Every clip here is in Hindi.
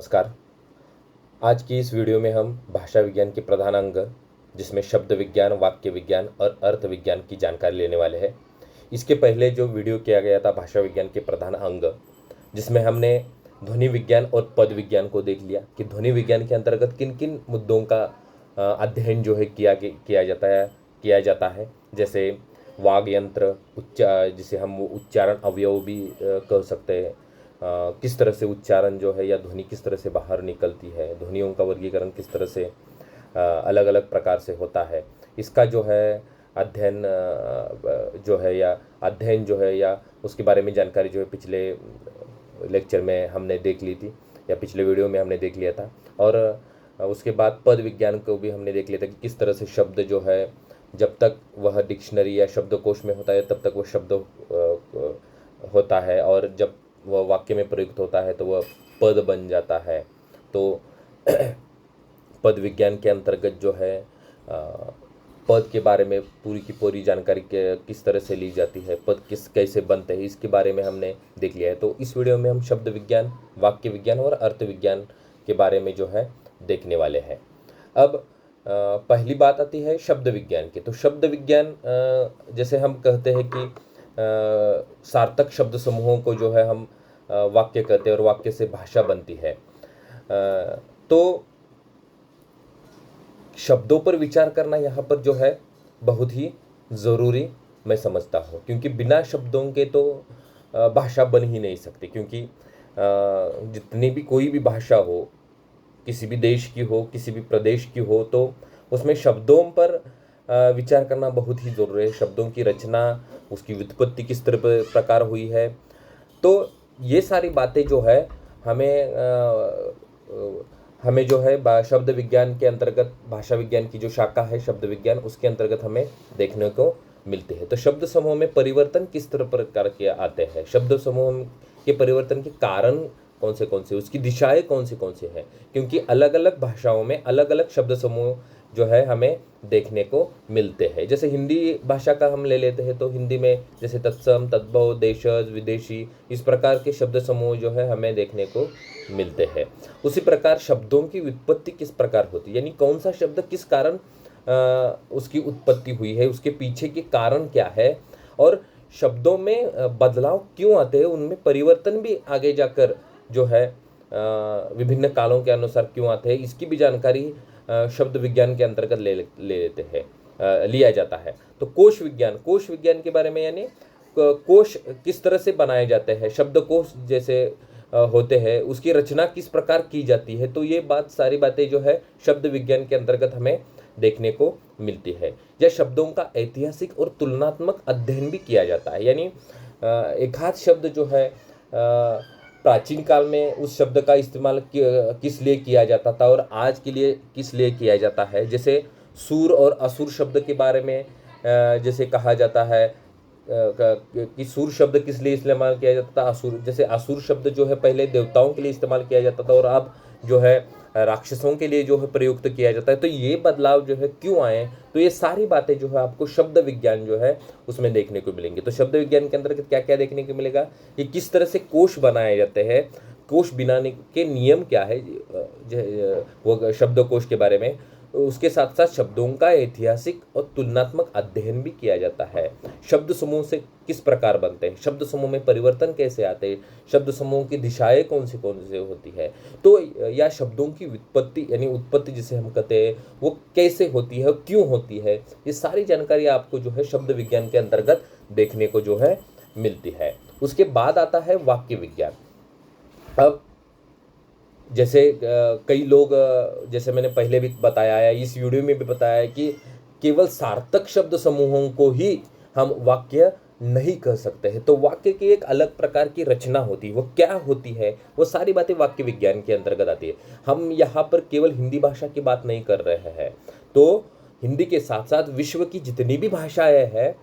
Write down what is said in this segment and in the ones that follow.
नमस्कार। आज की इस वीडियो में हम भाषा विज्ञान के प्रधान अंग जिसमें शब्द विज्ञान, वाक्य विज्ञान और अर्थ विज्ञान की जानकारी लेने वाले हैं। इसके पहले जो वीडियो किया गया था भाषा विज्ञान के प्रधान अंग, जिसमें हमने ध्वनि विज्ञान और पद विज्ञान को देख लिया कि ध्वनि विज्ञान के अंतर्गत किन किन मुद्दों का अध्ययन जो है किया जाता है। जैसे वाग यंत्र, जिसे हम उच्चारण अवयव भी कह सकते हैं। किस तरह से उच्चारण जो है या ध्वनि किस तरह से बाहर निकलती है, ध्वनियों का वर्गीकरण किस तरह से अलग अलग प्रकार से होता है, इसका जो है अध्ययन जो है या उसके बारे में जानकारी जो है पिछले लेक्चर में हमने देख ली थी या पिछले वीडियो में हमने देख लिया था। और उसके बाद पद विज्ञान को भी हमने देख लिया था कि किस तरह से शब्द जो है जब तक वह डिक्शनरी या शब्दकोश में होता है तब तक वह शब्द होता है, और जब वह वाक्य में प्रयुक्त होता है तो वह पद बन जाता है। तो पद विज्ञान के अंतर्गत जो है पद के बारे में पूरी की पूरी जानकारी किस तरह से ली जाती है, पद कैसे बनते हैं, इसके बारे में हमने देख लिया है। तो इस वीडियो में हम शब्द विज्ञान, वाक्य विज्ञान और अर्थ विज्ञान के बारे में जो है देखने वाले हैं। अब पहली बात आती है शब्द विज्ञान की। तो शब्द विज्ञान जैसे हम कहते हैं कि सार्थक शब्द समूहों को जो है हम वाक्य कहते हैं और वाक्य से भाषा बनती है। तो शब्दों पर विचार करना यहाँ पर जो है बहुत ही ज़रूरी मैं समझता हूँ, क्योंकि बिना शब्दों के तो भाषा बन ही नहीं सकती। क्योंकि जितनी भी कोई भी भाषा हो, किसी भी देश की हो, किसी भी प्रदेश की हो, तो उसमें शब्दों पर विचार करना बहुत ही ज़रूरी है। शब्दों की रचना, उसकी व्युत्पत्ति किस तरह प्रकार हुई है, तो ये सारी बातें जो है हमें जो है शब्द विज्ञान के अंतर्गत, भाषा विज्ञान की जो शाखा है शब्द विज्ञान, उसके अंतर्गत हमें देखने को मिलते हैं। तो शब्द समूह में परिवर्तन किस तरह प्रकार के आते हैं, शब्द समूह के परिवर्तन के कारण कौन से, उसकी दिशाएं कौन से हैं, क्योंकि अलग अलग भाषाओं में अलग अलग शब्द समूह जो है हमें देखने को मिलते हैं। जैसे हिंदी भाषा का हम ले लेते हैं तो हिंदी में जैसे तत्सम, तद्भव, देशज, विदेशी, इस प्रकार के शब्द समूह जो है हमें देखने को मिलते हैं। उसी प्रकार शब्दों की व्युत्पत्ति किस प्रकार होती है, यानी कौन सा शब्द किस कारण उसकी उत्पत्ति हुई है, उसके पीछे के कारण क्या है, और शब्दों में बदलाव क्यों आते हैं, उनमें परिवर्तन भी आगे जाकर जो है विभिन्न कालों के अनुसार क्यों आते हैं, इसकी भी जानकारी शब्द विज्ञान के अंतर्गत ले लेते हैं, लिया जाता है। तो कोश विज्ञान के बारे में, यानी कोश किस तरह से बनाए जाते हैं, शब्दकोश जैसे होते हैं, उसकी रचना किस प्रकार की जाती है, तो ये सारी बातें जो है शब्द विज्ञान के अंतर्गत हमें देखने को मिलती है। या शब्दों का ऐतिहासिक और तुलनात्मक अध्ययन भी किया जाता है, यानी एक आध शब्द जो है प्राचीन काल में उस शब्द का इस्तेमाल किस लिए किया जाता था और आज के लिए किस लिए किया जाता है। जैसे सूर और असुर शब्द के बारे में जैसे कहा जाता है कि सूर शब्द किस लिए इस्तेमाल किया जाता था, असुर, जैसे असुर शब्द जो है पहले देवताओं के लिए इस्तेमाल किया जाता था और अब जो है राक्षसों के लिए जो है प्रयुक्त किया जाता है। तो ये बदलाव जो है क्यों आए, तो ये सारी बातें जो है आपको शब्द विज्ञान जो है उसमें देखने को मिलेंगी। तो शब्द विज्ञान के अंदर क्या क्या देखने को मिलेगा, कि किस तरह से कोश बनाए जाते हैं, कोश बनाने के नियम क्या है, वो शब्दकोश के बारे में, उसके साथ साथ शब्दों का ऐतिहासिक और तुलनात्मक अध्ययन भी किया जाता है। शब्द समूह से किस प्रकार बनते हैं, शब्द समूह में परिवर्तन कैसे आते हैं, शब्द समूह की दिशाएं कौन से होती है, तो या शब्दों की व्युत्पत्ति यानी उत्पत्ति जिसे हम कहते हैं वो कैसे होती है, क्यों होती है, ये सारी जानकारी आपको जो है शब्द विज्ञान के अंतर्गत देखने को जो है मिलती है। उसके बाद आता है वाक्य विज्ञान। अब जैसे कई लोग, जैसे मैंने पहले भी बताया है, इस वीडियो में भी बताया है कि केवल सार्थक शब्द समूहों को ही हम वाक्य नहीं कह सकते हैं। तो वाक्य की एक अलग प्रकार की रचना होती है, वो क्या होती है, वो सारी बातें वाक्य विज्ञान के अंतर्गत आती है। हम यहाँ पर केवल हिंदी भाषा की बात नहीं कर रहे हैं, तो हिंदी के साथ साथ विश्व की जितनी भी भाषाएं हैं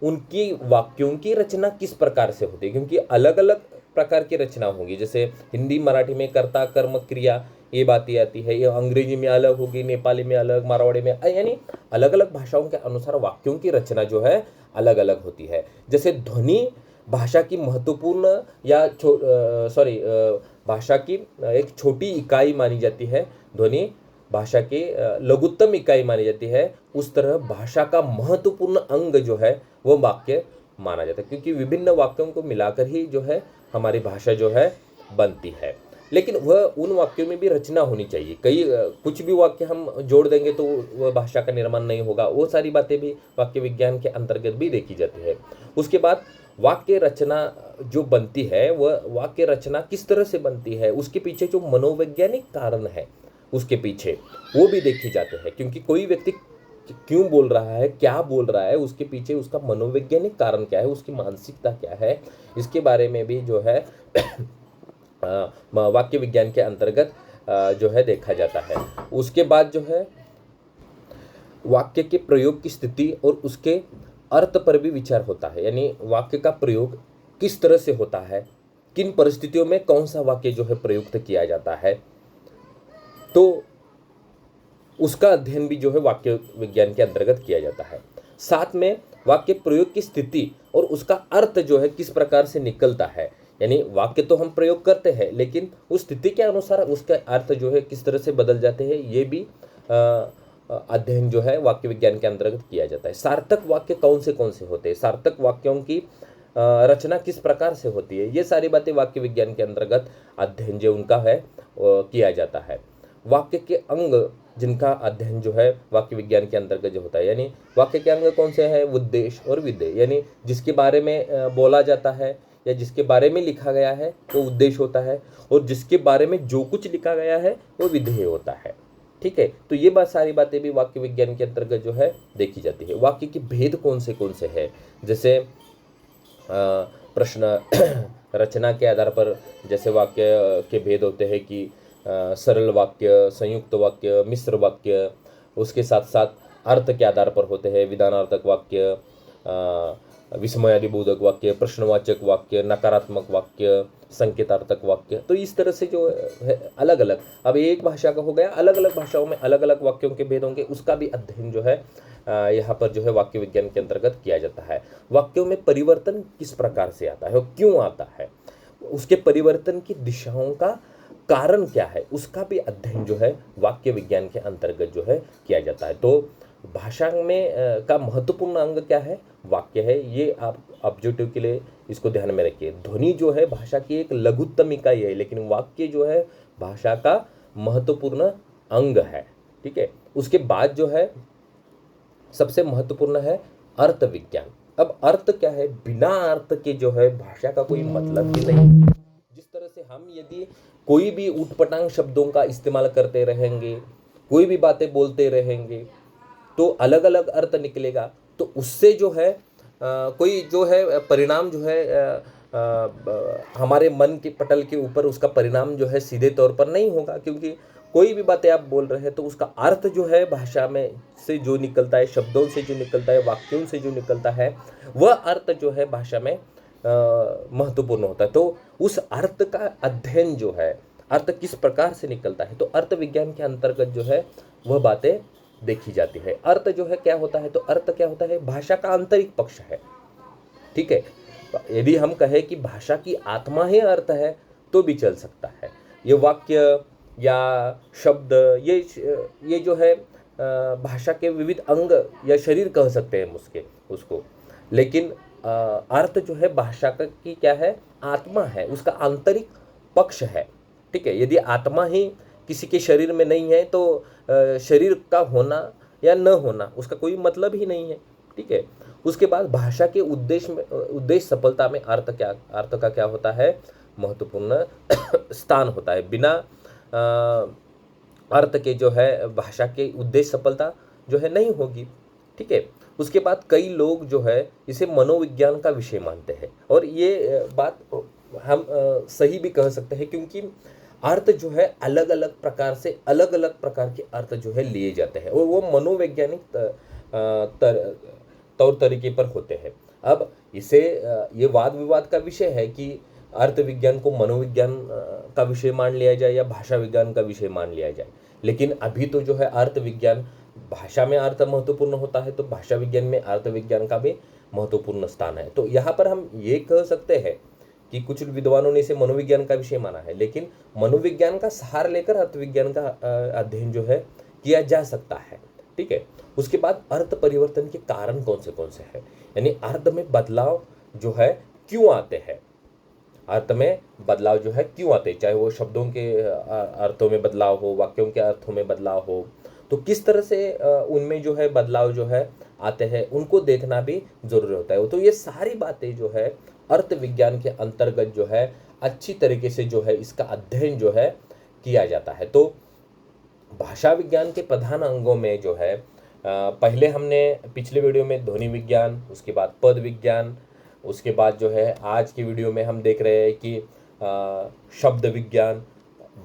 उनकी वाक्यों की रचना किस प्रकार से होती है, क्योंकि अलग अलग प्रकार की रचना होगी। जैसे हिंदी मराठी में कर्ता कर्म क्रिया ये बातें आती है, ये अंग्रेजी में अलग होगी, नेपाली में अलग, मारवाड़ी में, यानी अलग अलग भाषाओं के अनुसार वाक्यों की रचना जो है अलग अलग होती है। जैसे ध्वनि भाषा की महत्वपूर्ण या भाषा की एक छोटी इकाई मानी जाती है ध्वनि, भाषा की लघुत्तम इकाई मानी जाती है, उस तरह भाषा का महत्वपूर्ण अंग जो है वो वाक्य माना जाता है, क्योंकि विभिन्न वाक्यों को मिलाकर ही जो है हमारी भाषा जो है बनती है। लेकिन वह उन वाक्यों में भी रचना होनी चाहिए। कुछ भी वाक्य हम जोड़ देंगे तो वह भाषा का निर्माण नहीं होगा, वो सारी बातें भी वाक्य विज्ञान के अंतर्गत भी देखी जाती है। उसके बाद वाक्य रचना जो बनती है, वह वाक्य रचना किस तरह से बनती है, उसके पीछे जो मनोवैज्ञानिक कारण है उसके पीछे वो भी देखी जाते हैं, क्योंकि कोई व्यक्ति क्यों बोल रहा है, क्या बोल रहा है, उसके पीछे उसका मनोवैज्ञानिक कारण क्या है, उसकी मानसिकता क्या है, इसके बारे में भी जो है वाक्य विज्ञान के अंतर्गत जो है देखा जाता है। उसके बाद जो है वाक्य के प्रयोग की स्थिति और उसके अर्थ पर भी विचार होता है, यानी वाक्य का प्रयोग किस तरह से होता है, किन परिस्थितियों में कौन सा वाक्य जो है प्रयुक्त किया जाता है, तो उसका अध्ययन भी जो है वाक्य विज्ञान के अंतर्गत किया जाता है। साथ में वाक्य प्रयोग की स्थिति और उसका अर्थ जो है किस प्रकार से निकलता है, यानी वाक्य तो हम प्रयोग करते हैं लेकिन उस स्थिति के अनुसार उसका अर्थ जो है किस तरह से बदल जाते हैं, ये भी अध्ययन जो है वाक्य विज्ञान के अंतर्गत किया जाता है। सार्थक वाक्य कौन से होते हैं, सार्थक वाक्यों की रचना किस प्रकार से होती है, ये सारी बातें वाक्य विज्ञान के अंतर्गत अध्ययन जो उनका है किया जाता है। वाक्य के अंग जिनका अध्ययन जो है वाक्य विज्ञान के अंतर्गत जो होता है, यानी वाक्य के अंग कौन से हैं, उद्देश्य और विधेय, यानी जिसके बारे में बोला जाता है या जिसके बारे में लिखा गया है वो उद्देश्य होता है, और जिसके बारे में जो कुछ लिखा गया है वो विधेय होता है। ठीक है, तो ये सारी बातें भी वाक्य विज्ञान के अंतर्गत जो है देखी जाती है। वाक्य के भेद कौन से है, जैसे प्रश्न रचना के आधार पर जैसे वाक्य के भेद होते हैं कि सरल वाक्य, संयुक्त वाक्य, मिश्र वाक्य, उसके साथ साथ अर्थ के आधार पर होते हैं विधानार्थक वाक्य, विस्मयादिबोधक वाक्य, प्रश्नवाचक वाक्य, नकारात्मक वाक्य, संकेतार्थक वाक्य। तो इस तरह से जो है अलग अलग, अब एक भाषा का हो गया, अलग अलग भाषाओं में अलग अलग वाक्यों के भेद होंगे, उसका भी अध्ययन जो है यहाँ पर जो है वाक्य विज्ञान के अंतर्गत किया जाता है। वाक्यों में परिवर्तन किस प्रकार से आता है और क्यों आता है, उसके परिवर्तन की दिशाओं का कारण क्या है, उसका भी अध्ययन जो है वाक्य विज्ञान के अंतर्गत जो है किया जाता है। तो भाषा में का महत्वपूर्ण अंग क्या है, वाक्य है। ये आप ऑब्जेक्टिव के लिए इसको ध्यान में रखिए। ध्वनि जो है भाषा की एक लघुत्तम इकाई है, लेकिन वाक्य जो है भाषा का महत्वपूर्ण अंग है। ठीक है, उसके बाद जो है सबसे महत्वपूर्ण है अर्थ विज्ञान। अब अर्थ क्या है, बिना अर्थ के जो है भाषा का कोई मतलब ही नहीं। जिस तरह से हम यदि कोई भी ऊटपटांग शब्दों का इस्तेमाल करते रहेंगे, कोई भी बातें बोलते रहेंगे, तो अलग अलग अर्थ निकलेगा, तो उससे जो है कोई जो है परिणाम जो है हमारे मन के पटल के ऊपर उसका परिणाम जो है सीधे तौर पर नहीं होगा, क्योंकि कोई भी बातें आप बोल रहे हैं तो उसका अर्थ जो है भाषा में से जो निकलता है, शब्दों से जो निकलता है, वाक्यों से जो निकलता है, वह अर्थ जो है भाषा में महत्वपूर्ण होता है। तो उस अर्थ का अध्ययन जो है, अर्थ किस प्रकार से निकलता है, तो अर्थ विज्ञान के अंतर्गत जो है वह बातें देखी जाती है। अर्थ जो है क्या होता है, तो अर्थ क्या होता है, भाषा का आंतरिक पक्ष है। ठीक है, यदि हम कहें कि भाषा की आत्मा ही अर्थ है तो भी चल सकता है। ये वाक्य या शब्द ये जो है भाषा के विविध अंग या शरीर कह सकते हैं उसको, लेकिन अर्थ जो है भाषा का की क्या है, आत्मा है, उसका आंतरिक पक्ष है। ठीक है, यदि आत्मा ही किसी के शरीर में नहीं है तो शरीर का होना या न होना उसका कोई मतलब ही नहीं है। ठीक है, उसके बाद भाषा के उद्देश्य सफलता में अर्थ का क्या होता है, महत्वपूर्ण स्थान होता है। बिना अर्थ के जो है भाषा के उद्देश्य सफलता जो है नहीं होगी। ठीक है, उसके बाद कई लोग जो है इसे मनोविज्ञान का विषय मानते हैं, और ये बात हम सही भी कह सकते हैं, क्योंकि अर्थ जो है अलग अलग प्रकार के अर्थ जो है लिए जाते हैं, और वो मनोवैज्ञानिक तौर तरीके पर होते हैं। अब इसे ये वाद विवाद का विषय है कि अर्थ विज्ञान को मनोविज्ञान का विषय मान लिया जाए या भाषा विज्ञान का विषय मान लिया जाए, लेकिन अभी तो जो है अर्थ विज्ञान, भाषा में अर्थ महत्वपूर्ण होता है तो भाषा विज्ञान में अर्थ विज्ञान का भी महत्वपूर्ण स्थान है। तो यहाँ पर हम ये कह सकते हैं कि कुछ विद्वानों ने इसे मनोविज्ञान का विषय माना है, लेकिन मनोविज्ञान का सहारा लेकर अर्थविज्ञान का अध्ययन जो है किया जा सकता है। ठीक है। उसके बाद अर्थ परिवर्तन के कारण कौन से हैं, यानी अर्थ में बदलाव जो है क्यों आते हैं, अर्थ में बदलाव जो है क्यों आते हैं, चाहे वो शब्दों के अर्थों में बदलाव हो, वाक्यों के अर्थों में बदलाव हो, तो किस तरह से उनमें जो है बदलाव जो है आते हैं, उनको देखना भी जरूरी होता है। तो ये सारी बातें जो है अर्थ विज्ञान के अंतर्गत जो है अच्छी तरीके से जो है इसका अध्ययन जो है किया जाता है। तो भाषा विज्ञान के प्रधान अंगों में जो है पहले हमने पिछले वीडियो में ध्वनि विज्ञान, उसके बाद पद विज्ञान, उसके बाद जो है आज की वीडियो में हम देख रहे हैं कि शब्द विज्ञान,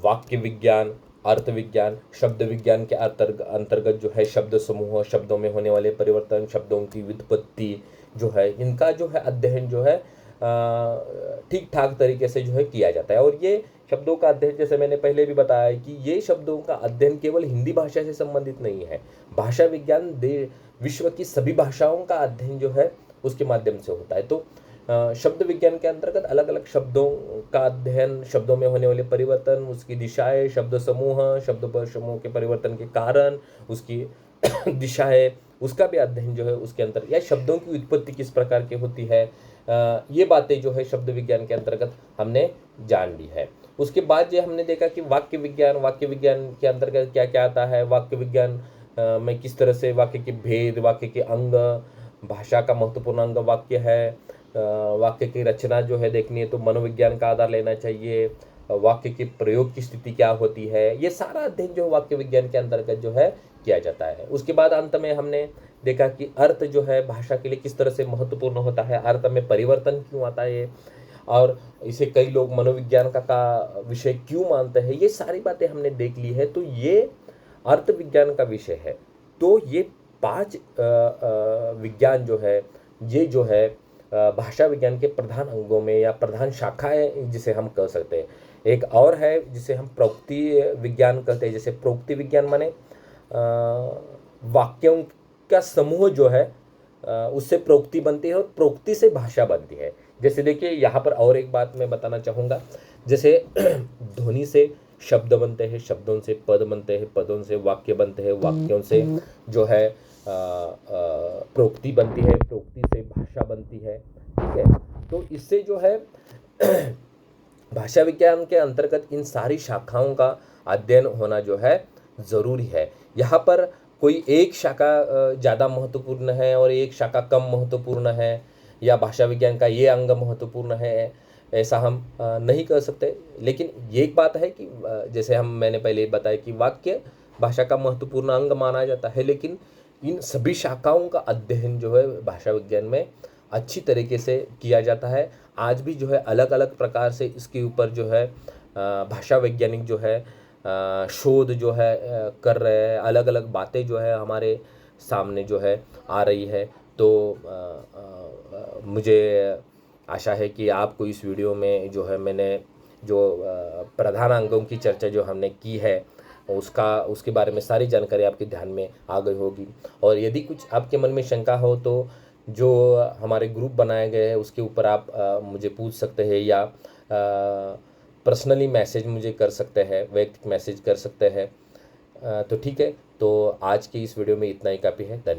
वाक्य विज्ञान, अर्थ विज्ञान। शब्द विज्ञान के अंतर्गत जो है शब्द समूह, शब्दों में होने वाले परिवर्तन, शब्दों की व्युत्पत्ति जो है, इनका जो है अध्ययन जो है ठीक ठाक तरीके से जो है किया जाता है। और ये शब्दों का अध्ययन, जैसे मैंने पहले भी बताया कि ये शब्दों का अध्ययन केवल हिंदी भाषा से संबंधित नहीं है। भाषा विज्ञान विश्व की सभी भाषाओं का अध्ययन जो है उसके माध्यम से होता है। तो शब्द विज्ञान के अंतर्गत अलग अलग शब्दों का अध्ययन, शब्दों में होने वाले परिवर्तन, उसकी दिशाएं, शब्द समूह के परिवर्तन के कारण, उसकी दिशाएं, उसका भी अध्ययन जो है उसके अंतर, या शब्दों की उत्पत्ति किस प्रकार की होती है, ये बातें जो है शब्द विज्ञान के अंतर्गत हमने जान ली है। उसके बाद जो हमने देखा कि वाक्य विज्ञान के अंतर्गत क्या क्या आता है, वाक्य विज्ञान में किस तरह से वाक्य के भेद, वाक्य के अंग, भाषा का महत्वपूर्ण अंग वाक्य है, वाक्य की रचना जो है देखनी है तो मनोविज्ञान का आधार लेना चाहिए, वाक्य की प्रयोग की स्थिति क्या होती है, ये सारा अध्ययन जो वाक्य विज्ञान के अंतर्गत जो है किया जाता है। उसके बाद अंत में हमने देखा कि अर्थ जो है भाषा के लिए किस तरह से महत्वपूर्ण होता है, अर्थ में परिवर्तन क्यों आता है, और इसे कई लोग मनोविज्ञान का विषय क्यों मानते हैं, ये सारी बातें हमने देख ली है। तो ये अर्थ विज्ञान का विषय है। तो ये 5 विज्ञान जो है, ये जो है भाषा विज्ञान के प्रधान अंगों में या प्रधान शाखाएं जिसे हम कह सकते हैं। एक और है जिसे हम प्रोक्ति विज्ञान कहते हैं। जैसे प्रोक्ति विज्ञान माने वाक्यों का समूह जो है उससे प्रोक्ति बनती है और प्रोक्ति से भाषा बनती है। जैसे देखिए यहाँ पर और एक बात मैं बताना चाहूँगा, जैसे ध्वनि से शब्द बनते हैं, शब्दों से पद बनते हैं, पदों से वाक्य बनते हैं, वाक्यों से जो है प्रोक्ति बनती है, प्रोक्ति से भाषा बनती है। ठीक है। तो इससे जो है भाषा विज्ञान के अंतर्गत इन सारी शाखाओं का अध्ययन होना जो है ज़रूरी है। यहाँ पर कोई एक शाखा ज़्यादा महत्वपूर्ण है और एक शाखा कम महत्वपूर्ण है, या भाषा विज्ञान का ये अंग महत्वपूर्ण है, ऐसा हम नहीं कह सकते। लेकिन ये एक बात है कि जैसे मैंने पहले बताया कि वाक्य भाषा का महत्वपूर्ण अंग माना जाता है, लेकिन इन सभी शाखाओं का अध्ययन जो है भाषा विज्ञान में अच्छी तरीके से किया जाता है। आज भी जो है अलग अलग प्रकार से इसके ऊपर जो है भाषा वैज्ञानिक जो है शोध जो है कर रहे हैं, अलग अलग बातें जो है हमारे सामने जो है आ रही है। तो मुझे आशा है कि आपको इस वीडियो में जो है मैंने जो प्रधान अंगों की चर्चा जो हमने की है उसके बारे में सारी जानकारी आपके ध्यान में आ गई होगी। और यदि कुछ आपके मन में शंका हो तो जो हमारे ग्रुप बनाए गए हैं उसके ऊपर आप मुझे पूछ सकते हैं, या पर्सनली मैसेज मुझे कर सकते हैं, वैयक्तिक मैसेज कर सकते हैं। तो ठीक है, तो आज की इस वीडियो में इतना ही काफ़ी है। धन्यवाद।